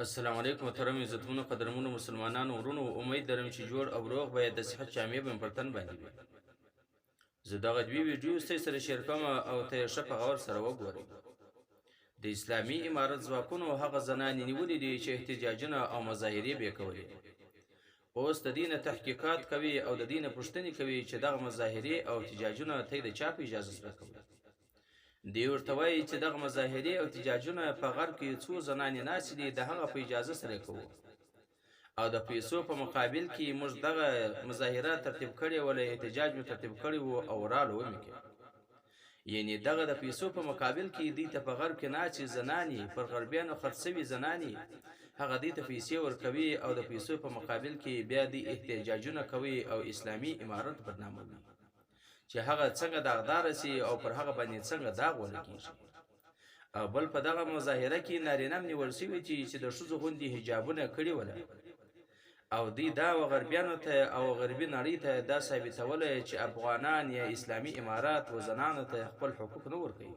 السلام علیکم محترم عزتمنو قدرمنو مسلمانانو ورونو امید لرم چې جوړ او روغ به د صحت جامې به پر تن باندې وي زه دغه دوی ویډیو ستاسو سره شیر کوم او ته یې ښه په غور سره وګورئ د اسلامي امارت ځواکونو هغه زنانې نیولې دي چې احتجاجونه او مظاهرې به کولې اوس د دې نه تحقیقات کوي او د دې نه پوښتنې کوي چې دغه مظاهرې او احتجاجونه ته د چا په اجازه سره کوي دی ورته وایي چې دغه مظاهرې او احتجاجونه په غرب کې څو زنانې ناستې دي د هغه په اجازه سره کوو او د پیسو په مقابل کې موږ دغه مظاهره ترتیب کړې وله احتجاج مو ترتیب کړی وو او رالو ومې کې یعنی دغه د پیسو په مقابل کې دوی ته په غرب کې ناچې زنانې پر غربیانو خرڅ سوي زنانې هغه دوی ته پیسې ورکوي او د پیسو په مقابل کې بیا دوی احتجاجونه کوي او اسلامي امارت بدناموي چې هغه څنګه داغدار سي او پر هغه باندې څنګه داغ ولګیږي او بل په دغه مظاهره کې نارینه نیول شوي چې د ښځو غوندې حجابونه کړي وله او دوی دا غربیانو ته او غربي نړۍ ته دا ثابتوله چې افغانان یا اسلامي امارات و زنانو ته خپل حقوق نه ورکوي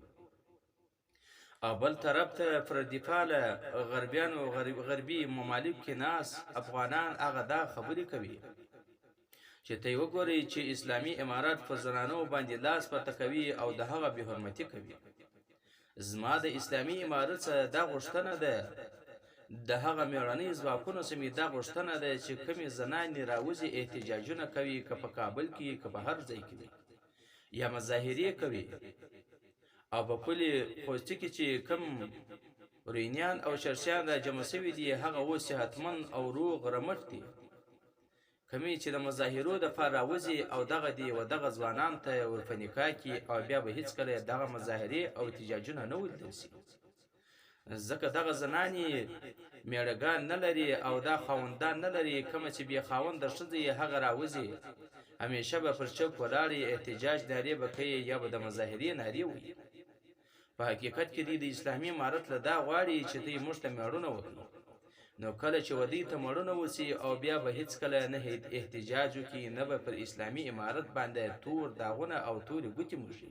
او بل طرف ته فردي فعاله غربیانو غربي ممالک کې ناس افغانان هغه دا خبرې کوي چې ته وګورئ چې اسلامي امارات پر زنانو باندې لاس پورته کوي او د هغه بې حرمتي کوي زما د اسلامي امارت څخه دا غوښتنه ده د هغه مېړنۍ ځواکونو څخه مې دا غوښتنه ده چې کومې زنانې راوځي احتجاجونه کوي که په کابل کې که په هر ځای کې وي یا مظاهرې کوي او په پلي خوستي کې چې کوم رینیان او شرشیان را جمع سوي دي هغه اوس صحتمند او روغ رمټ دي کمی چې د مظاهرو د پاره راوځي او دغه دی و دغه ځوانان ته ورپه نکاح کي او بیا به هیڅکله دغه مظاهرې او احتجاجونه نه ولیدل سي ځکه دغه زنانې میړګان نه لري او دا خاوندان نه لري کومه چې بې خاونده ښځه یې هغه راوځي همیشه به پر چوک ولاړې احتجاج نارې به کوي یا به د مظاهرې نارې وي په حقیقت کې دی د اسلامي امارت له دا غواړي چې دوی موږ ته میړونه وکړي نو کله چې ودی ته مړونه وسی او بیا به هیڅ کله نه احتجاج وکړي نه به پر اسلامي امارت باندې تور داغونه او تورې ګوتې موشي